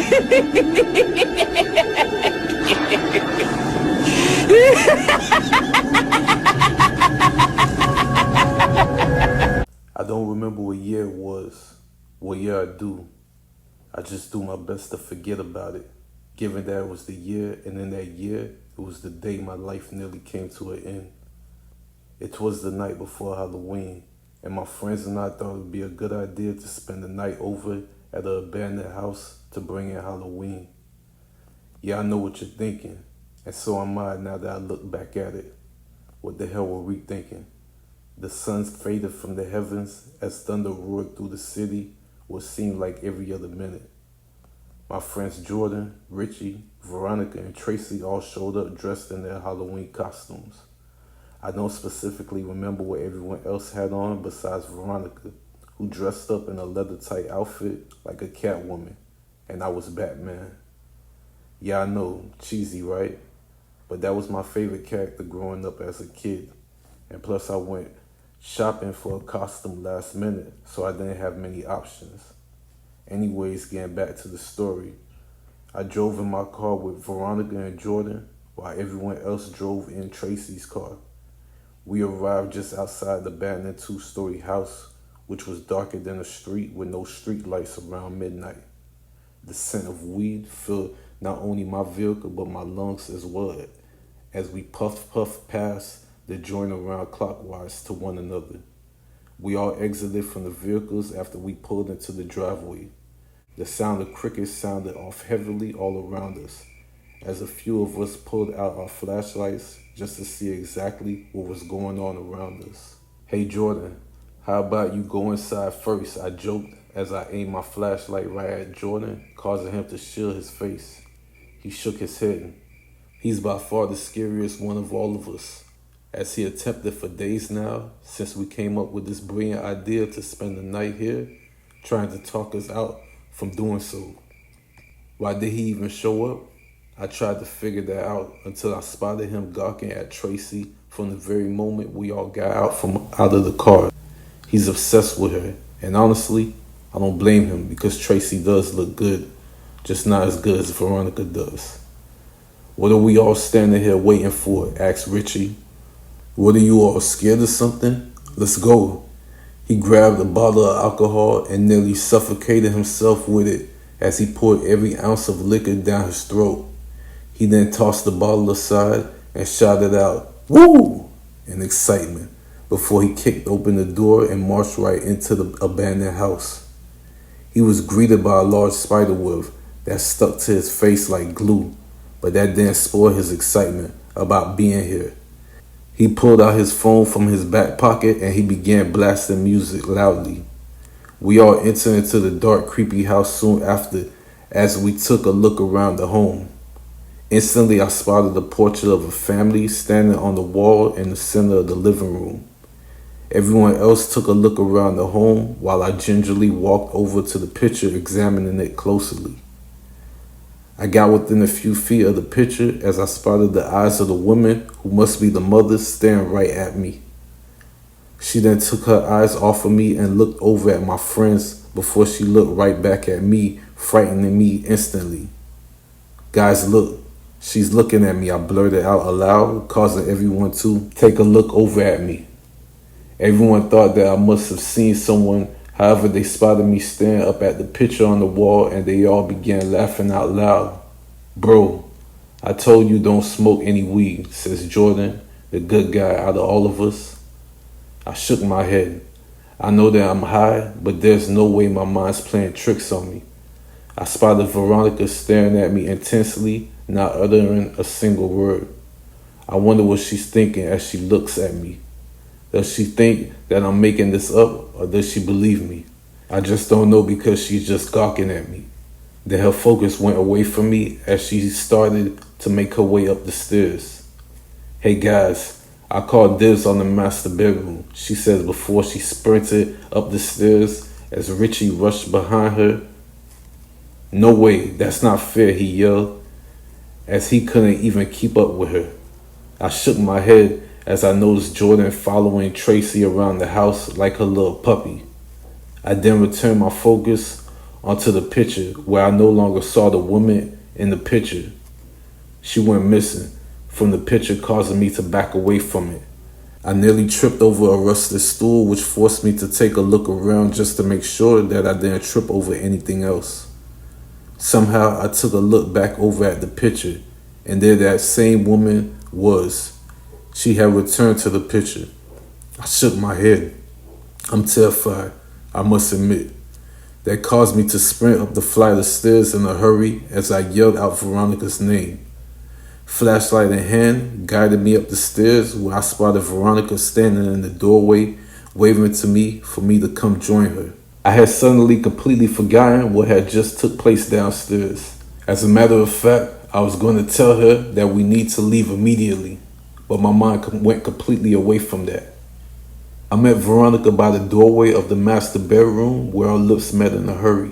I don't remember what year it was, what year I do. I just do my best to forget about it, given that it was the year, and in that year, it was the day my life nearly came to an end. It was the night before Halloween, and my friends and I thought it would be a good idea to spend the night over at an abandoned house to bring in Halloween. Yeah, I know what you're thinking, and so am I now that I look back at it. What the hell were we thinking? The sun faded from the heavens as thunder roared through the city, what seemed like every other minute. My friends Jordan, Richie, Veronica, and Tracy all showed up dressed in their Halloween costumes. I don't specifically remember what everyone else had on besides Veronica, who dressed up in a leather-tight outfit like a Catwoman, and I was Batman. Yeah, I know, cheesy, right? But that was my favorite character growing up as a kid. And plus I went shopping for a costume last minute, so I didn't have many options. Anyways, getting back to the story, I drove in my car with Veronica and Jordan while everyone else drove in Tracy's car. We arrived just outside the abandoned two-story house, which was darker than a street with no street lights around midnight. The scent of weed filled not only my vehicle but my lungs as well, as we puffed past the joint around clockwise to one another. We all exited from the vehicles after we pulled into the driveway. The sound of crickets sounded off heavily all around us, as a few of us pulled out our flashlights just to see exactly what was going on around us. Hey Jordan, how about you go inside first? I joked as I aimed my flashlight right at Jordan, causing him to shield his face. He shook his head. He's by far the scariest one of all of us, as he attempted for days now, since we came up with this brilliant idea to spend the night here, trying to talk us out from doing so. Why did he even show up? I tried to figure that out until I spotted him gawking at Tracy from the very moment we all got out of the car. He's obsessed with her, and honestly, I don't blame him because Tracy does look good, just not as good as Veronica does. What are we all standing here waiting for? Asked Richie. What are you all, scared of something? Let's go. He grabbed a bottle of alcohol and nearly suffocated himself with it as he poured every ounce of liquor down his throat. He then tossed the bottle aside and shouted out, "Woo!" in excitement before he kicked open the door and marched right into the abandoned house. He was greeted by a large spider web that stuck to his face like glue, but that didn't spoil his excitement about being here. He pulled out his phone from his back pocket and he began blasting music loudly. We all entered into the dark, creepy house soon after as we took a look around the home. Instantly, I spotted a portrait of a family standing on the wall in the center of the living room. Everyone else took a look around the home while I gingerly walked over to the picture, examining it closely. I got within a few feet of the picture as I spotted the eyes of the woman, who must be the mother, staring right at me. She then took her eyes off of me and looked over at my friends before she looked right back at me, frightening me instantly. Guys, look, she's looking at me, I blurted out aloud, causing everyone to take a look over at me. Everyone thought that I must have seen someone. However, they spotted me staring up at the picture on the wall and they all began laughing out loud. Bro, I told you don't smoke any weed, says Jordan, the good guy out of all of us. I shook my head. I know that I'm high, but there's no way my mind's playing tricks on me. I spotted Veronica staring at me intensely, not uttering a single word. I wonder what she's thinking as she looks at me. Does she think that I'm making this up, or does she believe me? I just don't know because she's just gawking at me. Then her focus went away from me as she started to make her way up the stairs. Hey guys, I called dibs on the master bedroom, she says before she sprinted up the stairs as Richie rushed behind her. No way, that's not fair, he yelled, as he couldn't even keep up with her. I shook my head as I noticed Jordan following Tracy around the house like a little puppy. I then returned my focus onto the picture where I no longer saw the woman in the picture. She went missing from the picture, causing me to back away from it. I nearly tripped over a rusted stool, which forced me to take a look around just to make sure that I didn't trip over anything else. Somehow I took a look back over at the picture, and there that same woman was. She had returned to the picture. I shook my head. I'm terrified, I must admit. That caused me to sprint up the flight of stairs in a hurry as I yelled out Veronica's name. Flashlight in hand, guided me up the stairs where I spotted Veronica standing in the doorway, waving to me for me to come join her. I had suddenly completely forgotten what had just took place downstairs. As a matter of fact, I was going to tell her that we need to leave immediately, but my mind went completely away from that. I met Veronica by the doorway of the master bedroom where our lips met in a hurry.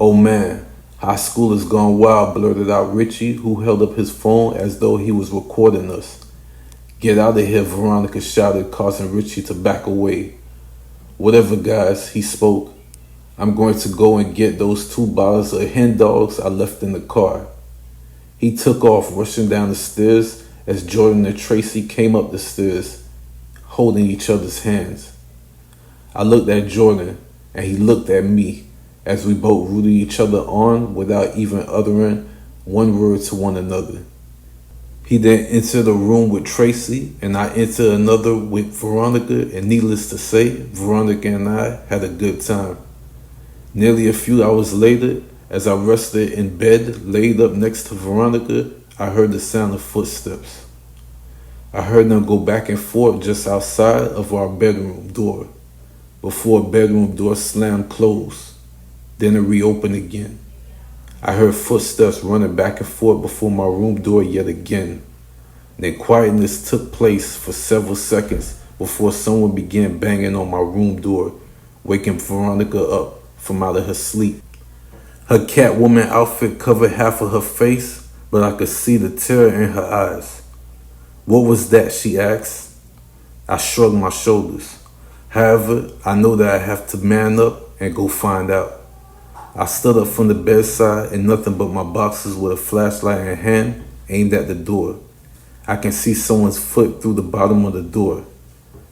"Oh man, high school has gone wild," blurted out Richie, who held up his phone as though he was recording us. "Get out of here," Veronica shouted, causing Richie to back away. "Whatever, guys," he spoke. "I'm going to go and get those 2 bottles of hen dogs I left in the car." He took off, rushing down the stairs as Jordan and Tracy came up the stairs, holding each other's hands. I looked at Jordan, and he looked at me as we both rooted each other on without even uttering one word to one another. He then entered the room with Tracy, and I entered another with Veronica, and needless to say, Veronica and I had a good time. Nearly a few hours later, as I rested in bed laid up next to Veronica, I heard the sound of footsteps. I heard them go back and forth just outside of our bedroom door, before a bedroom door slammed closed. Then it reopened again. I heard footsteps running back and forth before my room door yet again. Then quietness took place for several seconds before someone began banging on my room door, waking Veronica up from out of her sleep. Her Catwoman outfit covered half of her face, but I could see the terror in her eyes. "What was that?" she asked. I shrugged my shoulders. However, I know that I have to man up and go find out. I stood up from the bedside in nothing but my boxers with a flashlight in hand, aimed at the door. I can see someone's foot through the bottom of the door.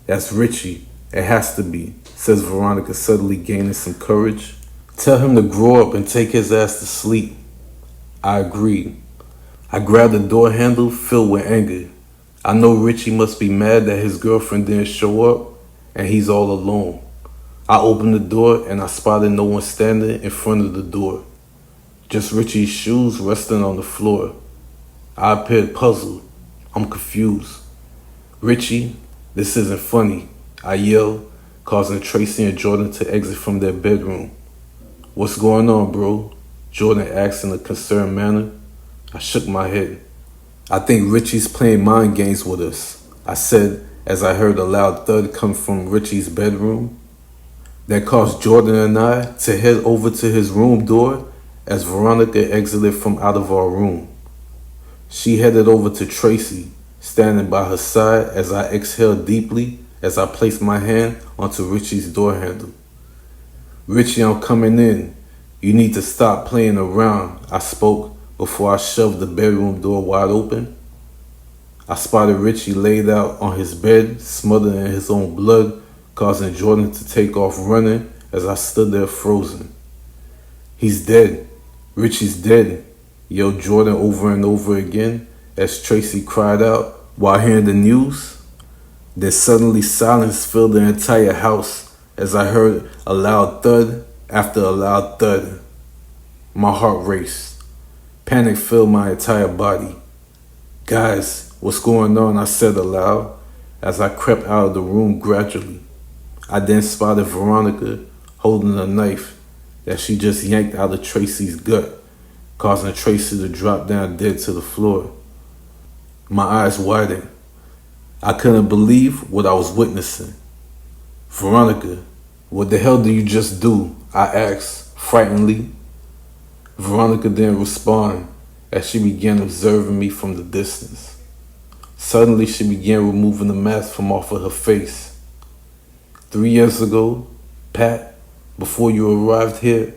"That's Richie. It has to be," says Veronica, suddenly gaining some courage. "Tell him to grow up and take his ass to sleep." I agreed. I grabbed the door handle, filled with anger. I know Richie must be mad that his girlfriend didn't show up, and he's all alone. I opened the door and I spotted no one standing in front of the door. Just Richie's shoes resting on the floor. I appeared puzzled. I'm confused. "Richie, this isn't funny," I yelled, causing Tracy and Jordan to exit from their bedroom. "What's going on, bro?" Jordan asked in a concerned manner. I shook my head. "I think Richie's playing mind games with us," I said as I heard a loud thud come from Richie's bedroom. That caused Jordan and I to head over to his room door as Veronica exited from out of our room. She headed over to Tracy, standing by her side as I exhaled deeply as I placed my hand onto Richie's door handle. "Richie, I'm coming in. You need to stop playing around," I spoke before I shoved the bedroom door wide open. I spotted Richie laid out on his bed, smothered in his own blood, causing Jordan to take off running as I stood there frozen. "He's dead. Richie's dead," yelled Jordan over and over again as Tracy cried out while hearing the news. Then suddenly silence filled the entire house as I heard a loud thud after a loud thud. My heart raced. Panic filled my entire body. "Guys, what's going on?" I said aloud as I crept out of the room gradually. I then spotted Veronica holding a knife that she just yanked out of Tracy's gut, causing Tracy to drop down dead to the floor. My eyes widened. I couldn't believe what I was witnessing. "Veronica, what the hell did you just do?" I asked, frightenedly. Veronica didn't respond as she began observing me from the distance. Suddenly, she began removing the mask from off of her face. 3 years ago, Pat, before you arrived here,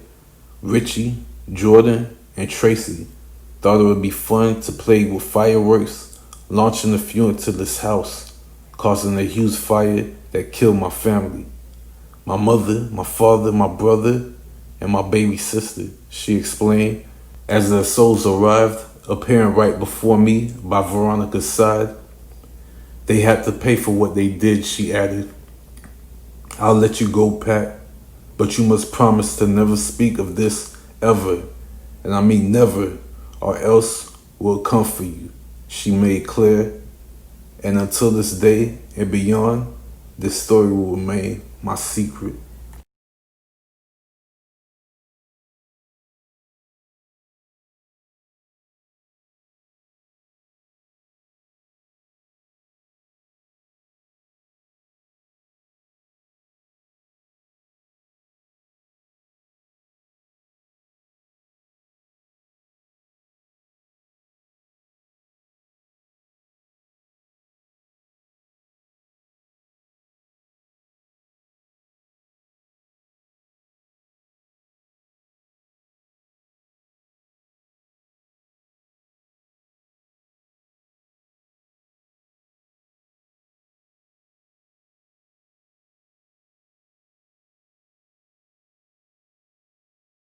Richie, Jordan, and Tracy thought it would be fun to play with fireworks, launching a few into this house, causing a huge fire that killed my family. My mother, my father, my brother, and my baby sister, she explained. As their souls arrived, appearing right before me by Veronica's side, they had to pay for what they did, she added. I'll let you go, Pat, but you must promise to never speak of this ever, and I mean never, or else we'll come for you, she made clear. And until this day and beyond, this story will remain my secret.